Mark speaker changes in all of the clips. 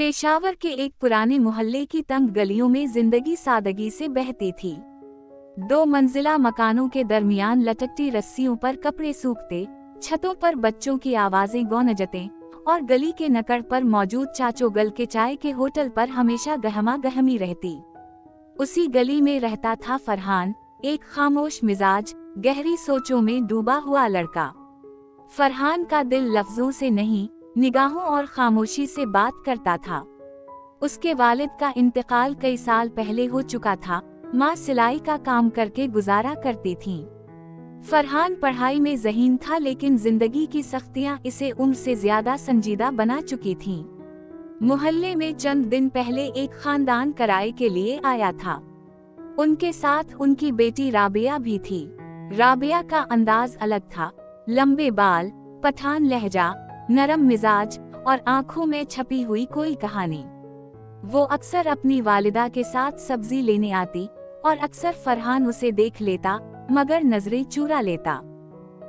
Speaker 1: पेशावर के एक पुराने मोहल्ले की तंग गलियों में जिंदगी सादगी से बहती थी। 2 मंजिला मकानों के दरमियान लटकती रस्सियों पर कपड़े सूखते, छतों पर बच्चों की आवाजें गौनजते और गली के नकड़ पर मौजूद चाचोगल के चाय के होटल पर हमेशा गहमा गहमी रहती। उसी गली में रहता था फरहान, एक खामोश मिजाज, गहरी सोचों में डूबा हुआ लड़का। फरहान का दिल लफ्जों से नहीं, निगाहों और खामोशी से बात करता था। उसके वालिद का इंतकाल कई साल पहले हो चुका था। माँ सिलाई का काम करके गुजारा करती थीं। फरहान पढ़ाई में ज़हीन था, लेकिन जिंदगी की सख्तियां इसे उम्र से ज्यादा संजीदा बना चुकी थीं। मोहल्ले में चंद दिन पहले एक खानदान किराए के लिए आया था। उनके साथ उनकी बेटी राबिया भी थी। राबिया का अंदाज अलग था, लंबे बाल, पठान लहजा, नरम मिजाज और आंखों में छपी हुई कोई कहानी। वो अक्सर अपनी वालिदा के साथ सब्जी लेने आती और अक्सर फरहान उसे देख लेता, मगर नजरें चुरा लेता।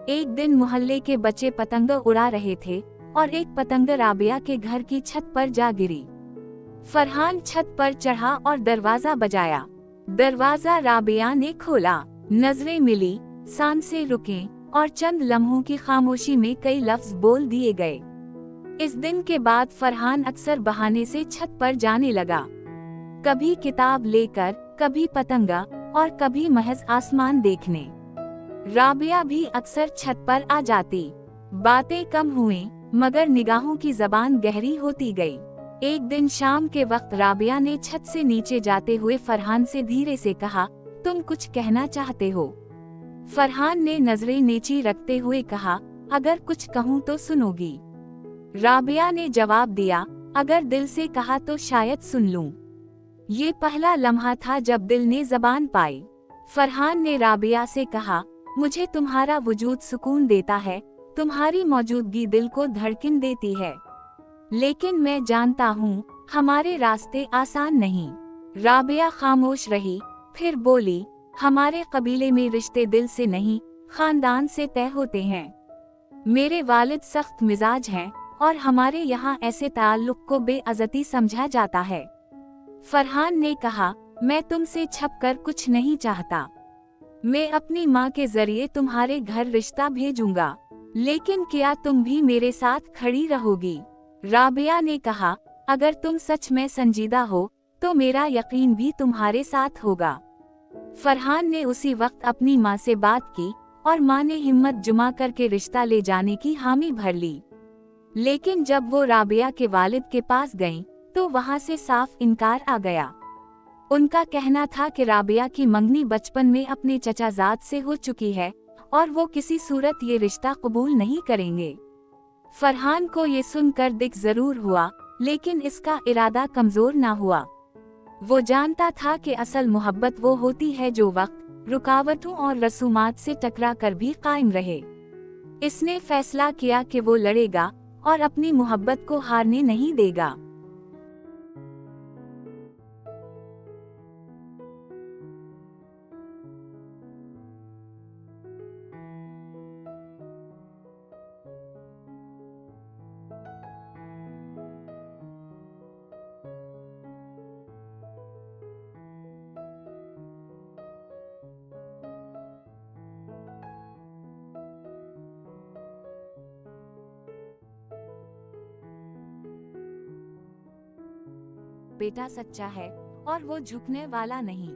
Speaker 1: एक दिन मोहल्ले के बच्चे पतंग उड़ा रहे थे और एक पतंग राबिया के घर की छत पर जा गिरी। फरहान छत पर चढ़ा और दरवाजा बजाया। दरवाजा राबिया ने खोला। नजरें मिली, सांसें रुके और चंद लम्हों की खामोशी में कई लफ्ज बोल दिए गए। इस दिन के बाद फरहान अक्सर बहाने से छत पर जाने लगा, कभी किताब लेकर, कभी पतंगा और कभी महज आसमान देखने। राबिया भी अक्सर छत पर आ जाती। बातें कम हुई, मगर निगाहों की जबान गहरी होती गई। एक दिन शाम के वक्त राबिया ने छत से नीचे जाते हुए फरहान से धीरे से कहा, तुम कुछ कहना चाहते हो? फरहान ने नजरें नीची रखते हुए कहा, अगर कुछ कहूँ तो सुनोगी? राबिया ने जवाब दिया, अगर दिल से कहा तो शायद सुन लूं। ये पहला लम्हा था जब दिल ने जबान पाई। फरहान ने राबिया से कहा, मुझे तुम्हारा वजूद सुकून देता है, तुम्हारी मौजूदगी दिल को धड़कन देती है, लेकिन मैं जानता हूँ हमारे रास्ते आसान नहीं। राबिया खामोश रही, फिर बोली, हमारे कबीले में रिश्ते दिल से नहीं, खानदान से तय होते हैं। मेरे वालिद सख्त मिजाज हैं और हमारे यहाँ ऐसे ताल्लुक को बेअज़्ज़ती समझा जाता है। फरहान ने कहा, मैं तुमसे छपकर कुछ नहीं चाहता। मैं अपनी माँ के जरिए तुम्हारे घर रिश्ता भेजूंगा, लेकिन क्या तुम भी मेरे साथ खड़ी रहोगी? राबिया ने कहा, अगर तुम सच में संजीदा हो तो मेरा यकीन भी तुम्हारे साथ होगा। फरहान ने उसी वक्त अपनी माँ से बात की और माँ ने हिम्मत जुमा करके रिश्ता ले जाने की हामी भर ली। लेकिन जब वो राबिया के वालिद के पास गईं, तो वहाँ से साफ इनकार आ गया। उनका कहना था कि राबिया की मंगनी बचपन में अपने चचाजाद से हो चुकी है और वो किसी सूरत ये रिश्ता कबूल नहीं करेंगे। फरहान को ये सुनकर दिख जरूर हुआ, लेकिन इसका इरादा कमजोर ना हुआ। वो जानता था कि असल मोहब्बत वो होती है जो वक्त, रुकावटों और रसूमात से टकरा कर भी कायम रहे। इसने फैसला किया कि वो लड़ेगा और अपनी मोहब्बत को हारने नहीं देगा। बेटा सच्चा है और वो झुकने वाला नहीं।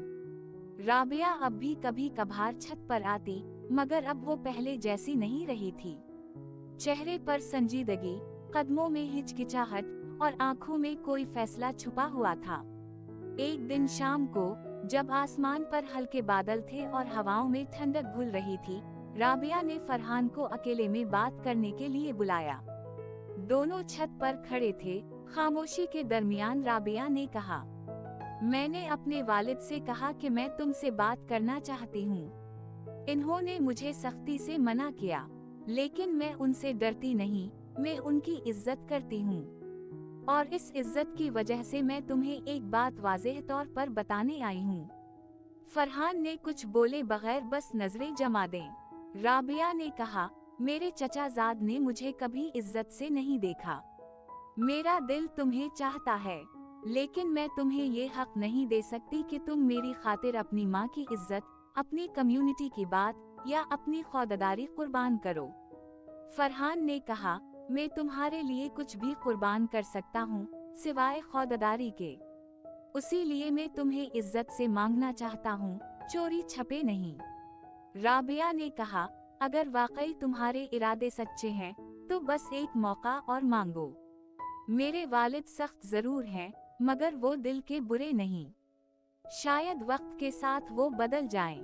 Speaker 1: राबिया अब भी कभी कभार छत पर आती, मगर अब वो पहले जैसी नहीं रही थी। चेहरे पर संजीदगी, कदमों में हिचकिचाहट और आंखों में कोई फैसला छुपा हुआ था। एक दिन शाम को, जब आसमान पर हल्के बादल थे और हवाओं में ठंडक घुल रही थी, राबिया ने फरहान को अकेले में बात करने के लिए बुलाया। दोनों छत पर खड़े थे। खामोशी के दरमियान राबिया ने कहा, मैंने अपने वालिद से कहा कि मैं तुमसे बात करना चाहती हूँ। इन्होंने मुझे सख्ती से मना किया, लेकिन मैं उनसे डरती नहीं, मैं उनकी इज्जत करती हूँ। और इस इज्जत की वजह से मैं तुम्हें एक बात वाज़ेह तौर पर बताने आई हूँ। फरहान ने कुछ बोले बगैर बस नजरें जमा दें। राबिया ने कहा, मेरे चचाजाद ने मुझे कभी इज्जत से नहीं देखा। मेरा दिल तुम्हें चाहता है, लेकिन मैं तुम्हें ये हक नहीं दे सकती कि तुम मेरी खातिर अपनी माँ की इज्जत, अपनी कम्युनिटी की बात या अपनी खौददारी कुर्बान करो। फरहान ने कहा, मैं तुम्हारे लिए कुछ भी कुर्बान कर सकता हूँ सिवाय खौददारी के। उसी लिए मैं तुम्हें इज्जत से मांगना चाहता हूँ, चोरी छपे नहीं। राबिया ने कहा, अगर वाकई तुम्हारे इरादे सच्चे हैं तो बस एक मौका और मांगो। मेरे वालिद सख्त जरूर हैं, मगर वो दिल के बुरे नहीं। शायद वक्त के साथ वो बदल जाएं।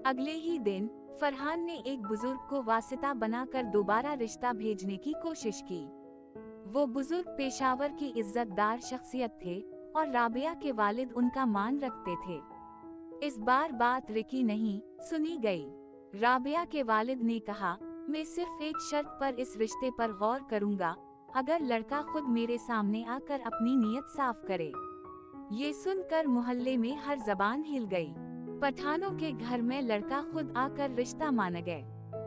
Speaker 1: अगले ही दिन फरहान ने एक बुजुर्ग को वासिता बनाकर दोबारा रिश्ता भेजने की कोशिश की। वो बुजुर्ग पेशावर की इज्जतदार शख्सियत थे और राबिया के वालिद उनका मान रखते थे। इस बार बात रिकी नहीं सुनी गई। राबिया के वालिद ने कहा, मैं सिर्फ एक शर्त पर इस रिश्ते पर गौर करूंगा, अगर लड़का खुद मेरे सामने आकर अपनी नीयत साफ करे। ये सुनकर मोहल्ले में हर जबान हिल गई। पठानों के घर में लड़का खुद आकर रिश्ता मान गए।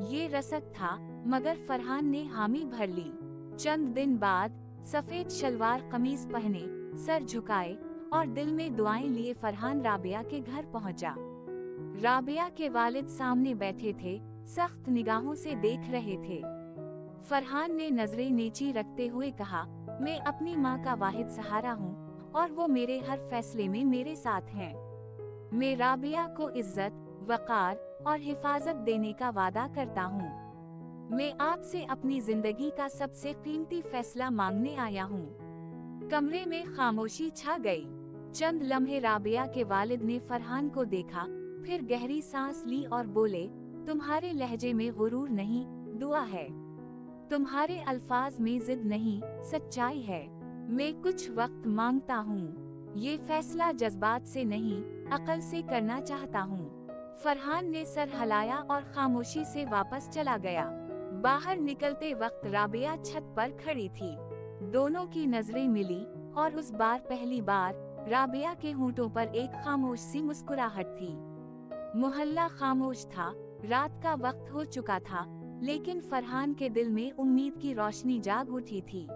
Speaker 1: ये रसक था, मगर फरहान ने हामी भर ली। चंद दिन बाद सफेद शलवार कमीज पहने, सर झुकाए और दिल में दुआएं लिए फरहान राबिया के घर पहुंचा। राबिया के वालिद सामने बैठे थे, सख्त निगाहों से देख रहे थे। फरहान ने नजरें नीची रखते हुए कहा, मैं अपनी माँ का वाहिद सहारा हूँ और वो मेरे हर फैसले में मेरे साथ हैं। मैं राबिया को इज्जत, वकार और हिफाजत देने का वादा करता हूँ। मैं आपसे अपनी जिंदगी का सबसे कीमती फैसला मांगने आया हूँ। कमरे में खामोशी छा गई। चंद लम्हे राबिया के वालिद ने फरहान को देखा, फिर गहरी सांस ली और बोले, तुम्हारे लहजे में गुरूर नहीं, दुआ है। तुम्हारे अल्फाज में जिद नहीं, सच्चाई है। मैं कुछ वक्त मांगता हूँ। ये फैसला जज्बात से नहीं, अकल से करना चाहता हूँ। फरहान ने सर हिलाया और खामोशी से वापस चला गया। बाहर निकलते वक्त राबिया छत पर खड़ी थी। दोनों की नजरें मिली और उस बार पहली बार राबिया के होंठों पर एक खामोश सी मुस्कुराहट थी। मोहल्ला खामोश था, रात का वक्त हो चुका था, लेकिन फरहान के दिल में उम्मीद की रोशनी जाग उठी थी।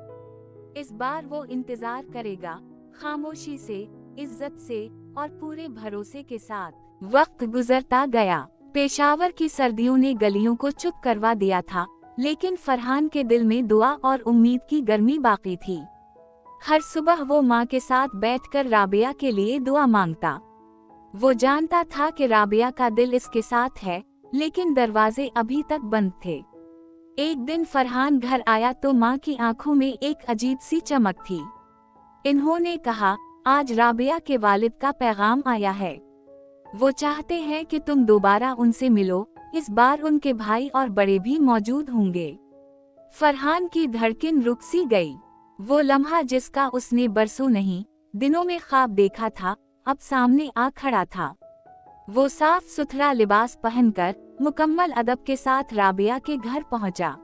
Speaker 1: इस बार वो इंतजार करेगा, खामोशी से, इज्जत से और पूरे भरोसे के साथ। वक्त गुजरता गया। पेशावर की सर्दियों ने गलियों को चुप करवा दिया था, लेकिन फरहान के दिल में दुआ और उम्मीद की गर्मी बाकी थी। हर सुबह वो माँ के साथ बैठकर राबिया के लिए दुआ मांगता। वो जानता था कि राबिया का दिल इसके साथ है, लेकिन दरवाजे अभी तक बंद थे। एक दिन फरहान घर आया तो माँ की आंखों में एक अजीब सी चमक थी। इन्होंने कहा, आज राबिया के वालिद का पैगाम आया है। वो चाहते हैं कि तुम दोबारा उनसे मिलो, इस बार उनके भाई और बड़े भी मौजूद होंगे। फरहान की धड़कन रुक सी गई। वो लम्हा जिसका उसने बरसों नहीं, दिनों में ख्वाब देखा था, अब सामने आ खड़ा था। वो साफ सुथरा लिबास पहनकर मुकम्मल अदब के साथ राबिया के घर पहुंचा।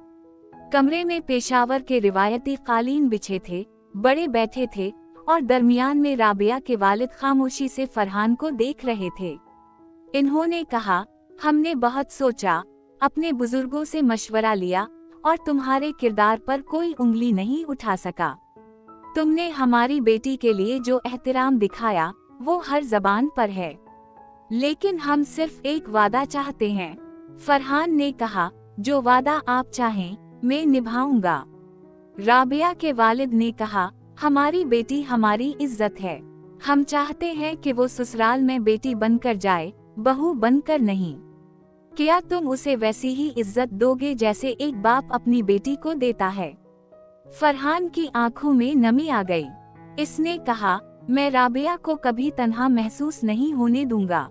Speaker 1: कमरे में पेशावर के रिवायती कालीन बिछे थे, बड़े बैठे थे और दरमियान में राबिया के वालिद खामोशी से फरहान को देख रहे थे। इन्होंने कहा, हमने बहुत सोचा, अपने बुजुर्गों से मशवरा लिया और तुम्हारे किरदार पर कोई उंगली नहीं उठा सका। तुमने हमारी बेटी के लिए जो एहतराम दिखाया वो हर जबान पर है, लेकिन हम सिर्फ एक वादा चाहते हैं। फरहान ने कहा, जो वादा आप चाहें मैं निभाऊंगा। राबिया के वालिद ने कहा, हमारी बेटी हमारी इज्जत है। हम चाहते हैं कि वो ससुराल में बेटी बनकर जाए, बहू बनकर नहीं। क्या तुम उसे वैसी ही इज्जत दोगे जैसे एक बाप अपनी बेटी को देता है? फरहान की आंखों में नमी आ गई। इसने कहा, मैं राबिया को कभी तन्हा महसूस नहीं होने दूंगा।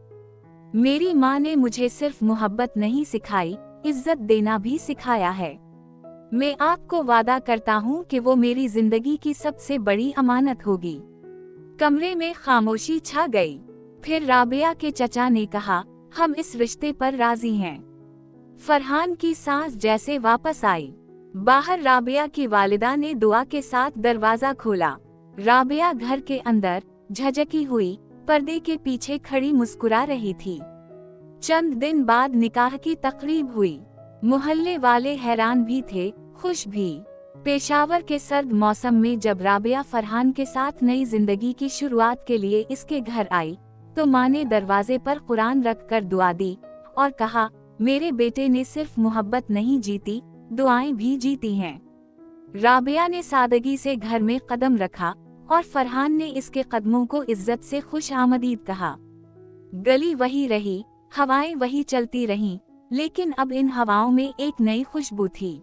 Speaker 1: मेरी माँ ने मुझे सिर्फ मोहब्बत नहीं सिखाई, इज्जत देना भी सिखाया है। मैं आपको वादा करता हूँ कि वो मेरी जिंदगी की सबसे बड़ी अमानत होगी। कमरे में खामोशी छा गई। फिर राबिया के चचा ने कहा, हम इस रिश्ते पर राजी हैं। फरहान की सांस जैसे वापस आई। बाहर राबिया की वालिदा ने दुआ के साथ दरवाजा खोला। राबिया घर के अंदर झजकी हुई पर्दे के पीछे खड़ी मुस्कुरा रही थी। चंद दिन बाद निकाह की तकरीब हुई। मोहल्ले वाले हैरान भी थे, खुश भी। पेशावर के सर्द मौसम में जब राबिया फरहान के साथ नई जिंदगी की शुरुआत के लिए इसके घर आई तो माँ ने दरवाजे पर कुरान रख कर दुआ दी और कहा, मेरे बेटे ने सिर्फ मोहब्बत नहीं जीती, दुआएं भी जीती हैं। राबिया ने सादगी से घर में कदम रखा और फरहान ने इसके कदमों को इज्जत से खुश आमदीद कहा। गली वही रही, हवाएं वही चलती रहीं, लेकिन अब इन हवाओं में एक नई खुशबू थी।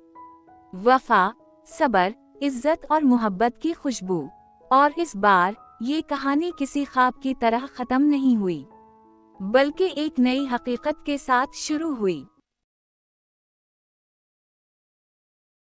Speaker 1: वफा, सब्र, इज्जत और मोहब्बत की खुशबू। और इस बार ये कहानी किसी ख्वाब की तरह खत्म नहीं हुई, बल्कि एक नई हकीकत के साथ शुरू हुई।